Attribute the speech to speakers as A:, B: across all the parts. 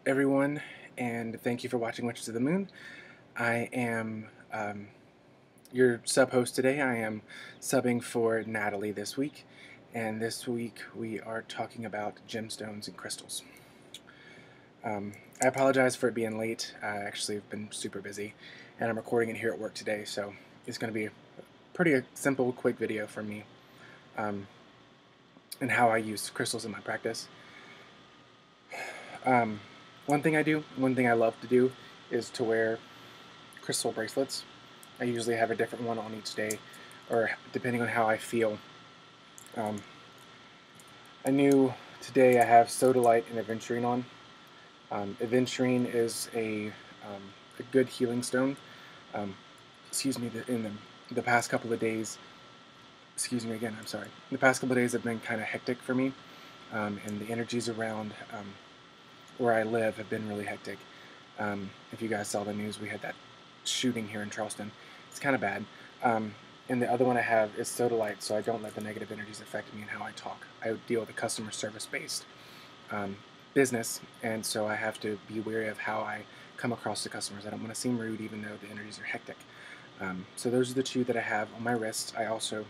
A: everyone, and thank you for watching Witches of the Moon. I am your sub-host today. I am subbing for Natalie this week, and this week we are talking about gemstones and crystals. I apologize for it being late. I actually have been super busy, and I'm recording it here at work today, so it's going to be a pretty simple, quick video from me and how I use crystals in my practice. One thing I love to do is to wear crystal bracelets. I usually have a different one on each day, or depending on how I feel. I knew today I have sodalite and aventurine on. Aventurine is a good healing stone. Excuse me, in the past couple of days, excuse me again, I'm sorry. The past couple of days have been kind of hectic for me, and the energies around where I live have been really hectic. If you guys saw the news, we had that shooting here in Charleston. It's kind of bad. And the other one I have is sodalite, so I don't let the negative energies affect me and how I talk. I deal with a customer service-based business, and so I have to be wary of how I come across to customers. I don't want to seem rude even though the energies are hectic. So those are the two that I have on my wrist. I also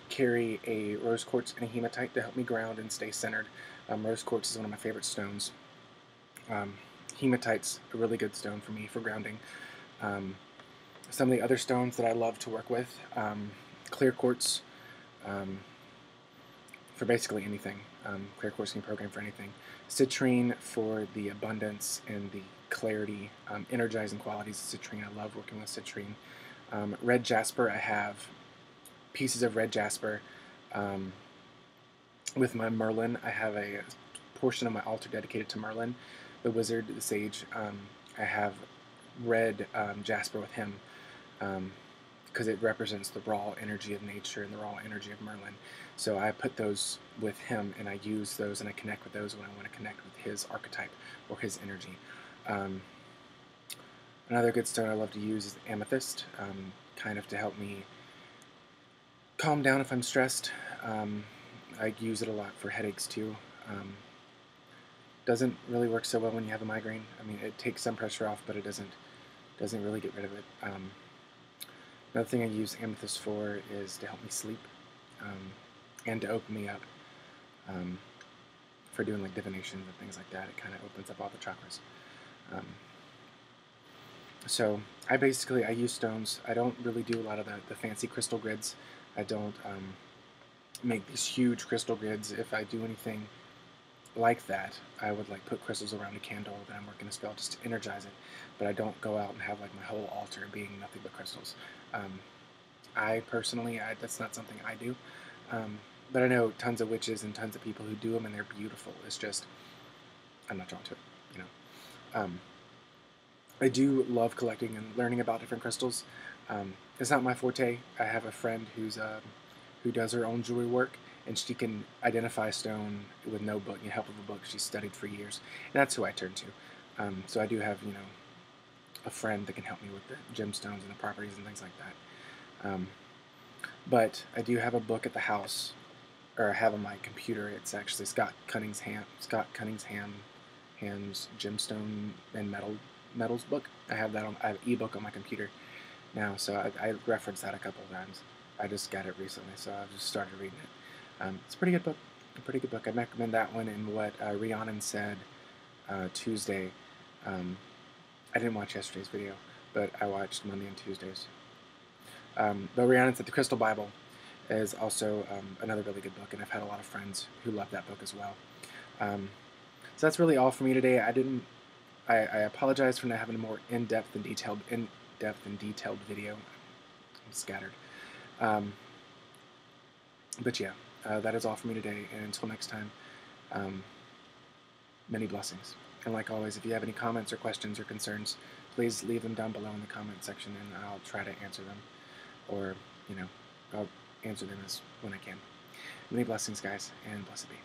A: carry a rose quartz and a hematite to help me ground and stay centered. Rose quartz is one of my favorite stones. Hematite's a really good stone for me for grounding. Some of the other stones that I love to work with, clear quartz, for basically anything. Clear quartz can program for anything. Citrine for the abundance and the clarity, energizing qualities of citrine. I love working with citrine. Red jasper, I have pieces of red jasper. With my Merlin, I have a portion of my altar dedicated to Merlin, the wizard, the sage. I have red jasper with him because it represents the raw energy of nature and the raw energy of Merlin. So I put those with him, and I use those, and I connect with those when I want to connect with his archetype or his energy. Another good stone I love to use is amethyst, kind of to help me calm down if I'm stressed. I use it a lot for headaches too. Doesn't really work so well when you have a migraine. I mean, it takes some pressure off, but it doesn't really get rid of it. Another thing I use amethyst for is to help me sleep, and to open me up for doing like divinations and things like that. It kind of opens up all the chakras. So I use stones. I don't really do a lot of the fancy crystal grids. I don't make these huge crystal grids. If I do anything like that, I would like put crystals around a candle that I'm working a spell just to energize it, but I don't go out and have like my whole altar being nothing but crystals. I personally, that's not something I do, but I know tons of witches and tons of people who do them, and they're beautiful. It's just I'm not drawn to it, you know. I do love collecting and learning about different crystals. It's not my forte. I have a friend who does her own jewelry work, and she can identify a stone with no book, help of a book. She's studied for years, and that's who I turn to. So I do have, a friend that can help me with the gemstones and the properties and things like that. But I do have a book at the house, or I have on my computer. It's actually Scott Cunningham's Gemstone and Metals book. I have an ebook on my computer now, so I referenced that a couple of times. I just got it recently, so I've just started reading it. It's a pretty good book. I recommend that one. And what Rhiannon said Tuesday. I didn't watch yesterday's video, but I watched Monday and Tuesdays. But Rhiannon said the Crystal Bible is also another really good book, and I've had a lot of friends who love that book as well. So that's really all for me today. I apologize for not having a more in-depth and detailed video. I'm scattered. But yeah, that is all for me today, and until next time, many blessings. And like always, if you have any comments or questions or concerns, please leave them down below in the comment section, and I'll try to answer them, or, I'll answer them when I can. Many blessings, guys, and blessed be.